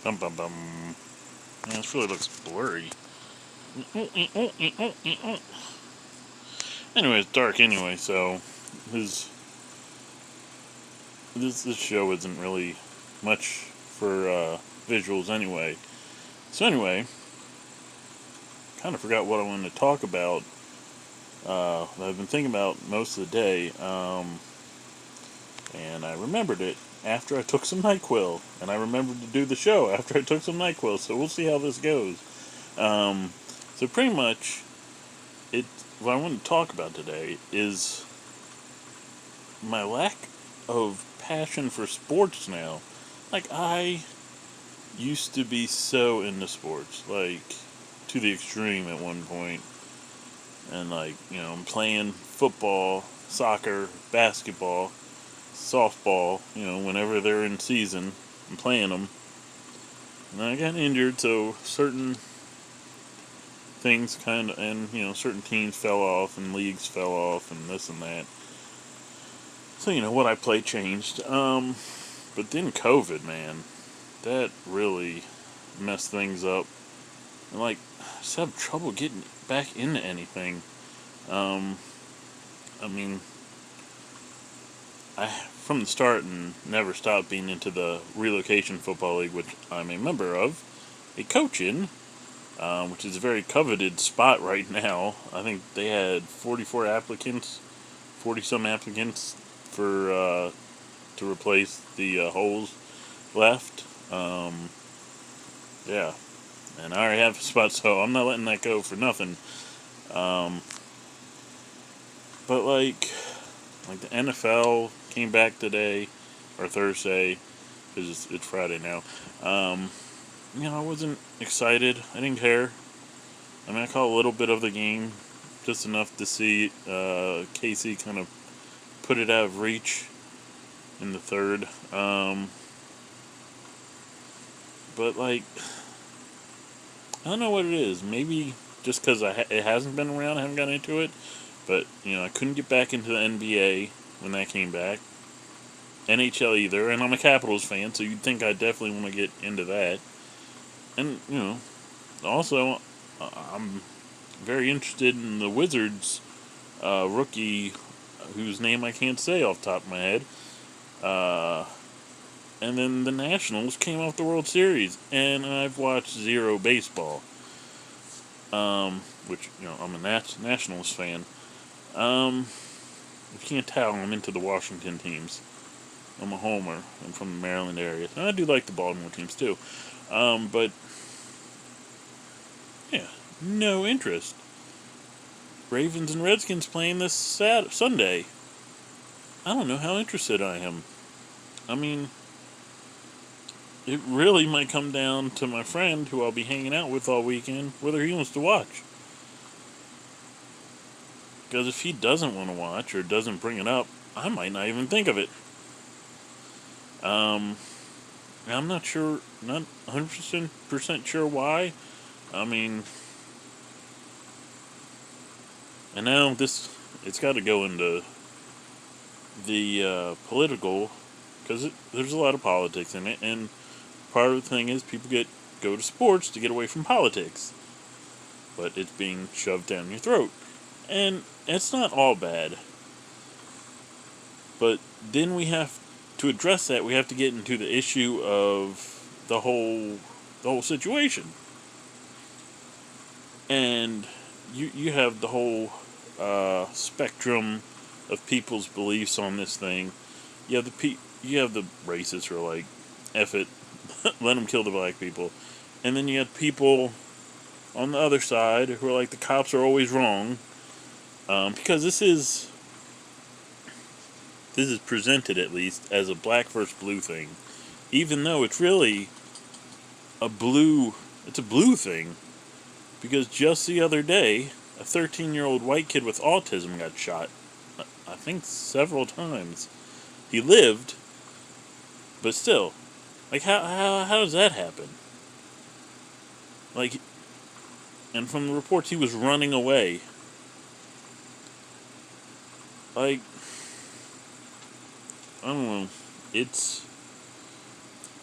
Bum bum bum. Man, this really looks blurry. Anyway, it's dark anyway, so his this show isn't really much for visuals anyway. So anyway, kind of forgot what I wanted to talk about. That I've been thinking about most of the day, and I remembered it after I took some NyQuil, and I remembered to do the show after I took some NyQuil. So we'll see how this goes. Um, so pretty much, what I want to talk about today is my lack of passion for sports now. Like, I used to be so into sports, like, to the extreme at one point. And, like, I'm playing football, soccer, basketball, softball, whenever they're in season, I'm playing them. And I got injured, so certain things certain teams fell off and leagues fell off and this and that. So, what I play changed. But then COVID, man, that really messed things up. And, like, I just have trouble getting back into anything. I mean, I, from the start, and never stopped being into the relocation football league, which I'm a member of, a coach in, which is a very coveted spot right now. I think they had 44 applicants, 40-some applicants for to replace the holes left. Yeah, and I already have a spot, so I'm not letting that go for nothing. But like the NFL came back today or Thursday, because it's Friday now. I wasn't excited. I didn't care. I mean, I caught a little bit of the game, just enough to see Casey kind of put it out of reach in the third. But like, I don't know what it is. Maybe just because it hasn't been around, I haven't gotten into it. But I couldn't get back into the NBA when that came back. NHL either, and I'm a Capitals fan, so you'd think I definitely want to get into that. And also, I'm very interested in the Wizards rookie, whose name I can't say off the top of my head. And then the Nationals came off the World Series, and I've watched zero baseball. Which, I'm a Nationals fan. If you can't tell, I'm into the Washington teams. I'm a homer. I'm from the Maryland area. And I do like the Baltimore teams, too. But, yeah, no interest. Ravens and Redskins playing this Sunday. I don't know how interested I am. I mean, it really might come down to my friend, who I'll be hanging out with all weekend, whether he wants to watch. Because if he doesn't want to watch or doesn't bring it up, I might not even think of it. I'm not sure, not 100% sure why. I mean, and now it's got to go into the political, because there's a lot of politics in it, and part of the thing is people go to sports to get away from politics, but it's being shoved down your throat, and it's not all bad. But then to address that, we have to get into the issue of the whole situation, and you have the whole spectrum of people's beliefs on this thing. You have the racists who are like, F it, let them kill the black people. And then you have people on the other side who are like, the cops are always wrong. Because this is presented, at least, as a black versus blue thing. Even though it's really a blue thing. Because just the other day, a 13-year-old white kid with autism got shot. I think several times. He lived, but still. Like, how does that happen? Like, and from the reports, he was running away. Like, I don't know. This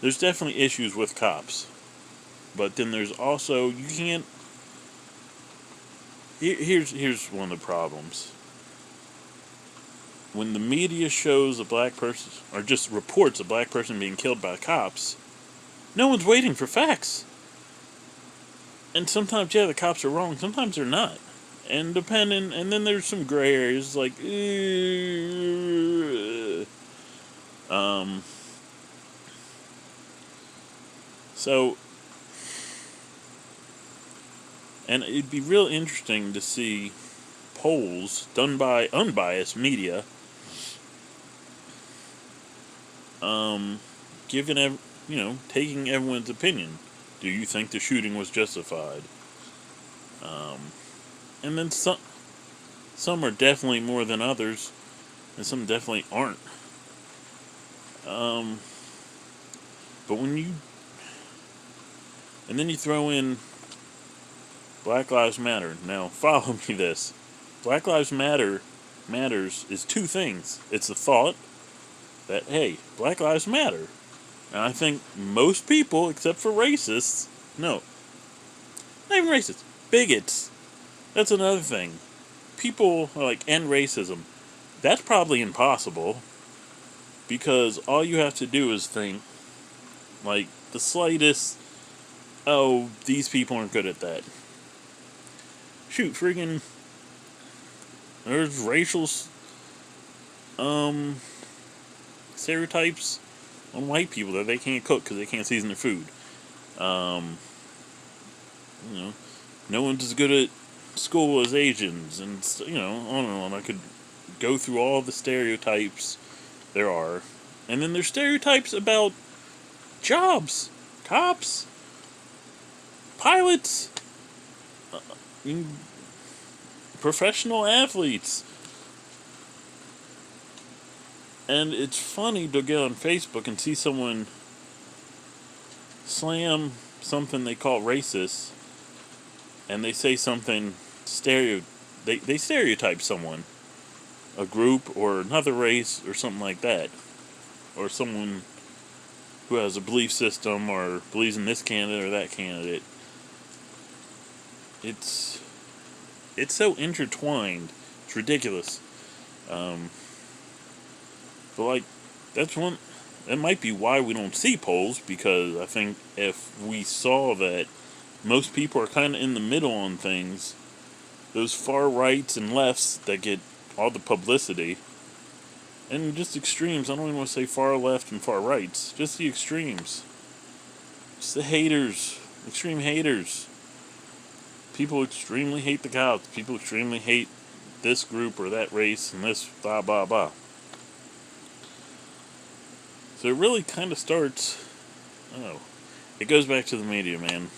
there's definitely issues with cops. But then there's also, you can't... Here's one of the problems. When the media shows a black person, or just reports a black person being killed by cops, no one's waiting for facts. And sometimes, yeah, the cops are wrong. Sometimes they're not. And and then there's some gray areas, like, so, and it'd be real interesting to see polls done by unbiased media, taking everyone's opinion. Do you think the shooting was justified? And then some are definitely more than others, and some definitely aren't. But and then you throw in Black Lives Matter. Now, follow me this. Black Lives matters is two things. It's the thought that, hey, Black Lives Matter. And I think most people, except for racists, no, not even racists, bigots. That's another thing. People are like, end racism. That's probably impossible, because all you have to do is think, like, the slightest, oh, these people aren't good at that. Shoot, friggin', there's racial stereotypes on white people that they can't cook because they can't season their food. No one's as good at school as Asians, and on and on. I could go through all the stereotypes there are, and then there's stereotypes about jobs, cops, pilots, professional athletes. And it's funny to get on Facebook and see someone slam something they call racist, and they say something they stereotype someone, a group or another race or something like that, or someone who has a belief system or believes in this candidate or that candidate. It's so intertwined. It's ridiculous. But like, that might be why we don't see polls, because I think if we saw that most people are kind of in the middle on things, those far rights and lefts that get all the publicity, and just extremes, I don't even want to say far left and far rights, just the extremes. Just the haters, extreme haters. People extremely hate the cops, people extremely hate this group or that race and this blah blah blah. So it really kind of starts, it goes back to the media, man.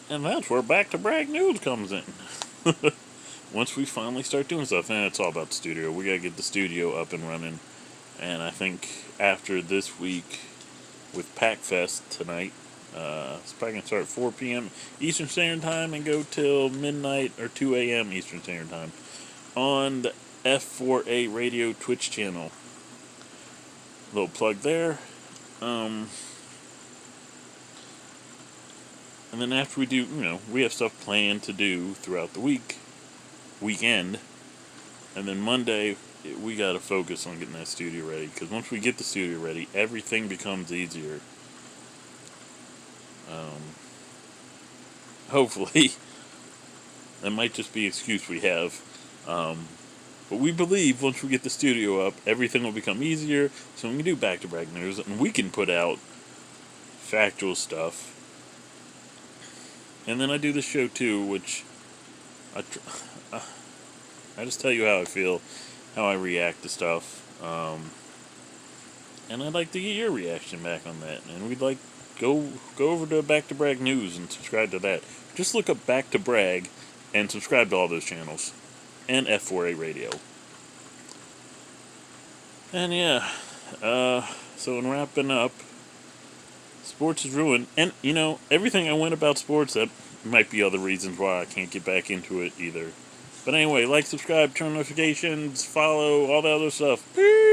And that's where Back to Brag News comes in. Once we finally start doing stuff, and it's all about the studio. We gotta get the studio up and running. And I think after this week with PackFest tonight, it's probably gonna start at 4 p.m. Eastern Standard Time and go till midnight or 2 a.m. Eastern Standard Time on the F4A Radio Twitch channel. Little plug there. And then after we do, we have stuff planned to do throughout the weekend. And then Monday, we got to focus on getting that studio ready. Because once we get the studio ready, everything becomes easier. Hopefully. That might just be an excuse we have. But we believe once we get the studio up, everything will become easier. So we can do Back to Brag News, and we can put out factual stuff. And then I do the show too, which I just tell you how I feel, how I react to stuff. And I'd like to get your reaction back on that. And we'd like go over to Back to Brag News and subscribe to that. Just look up Back to Brag and subscribe to all those channels. And F4A Radio. And yeah, so in wrapping up, sports is ruined. And, everything I went about sports, that might be other reasons why I can't get back into it either. But anyway, like, subscribe, turn notifications, follow, all that other stuff. Peace!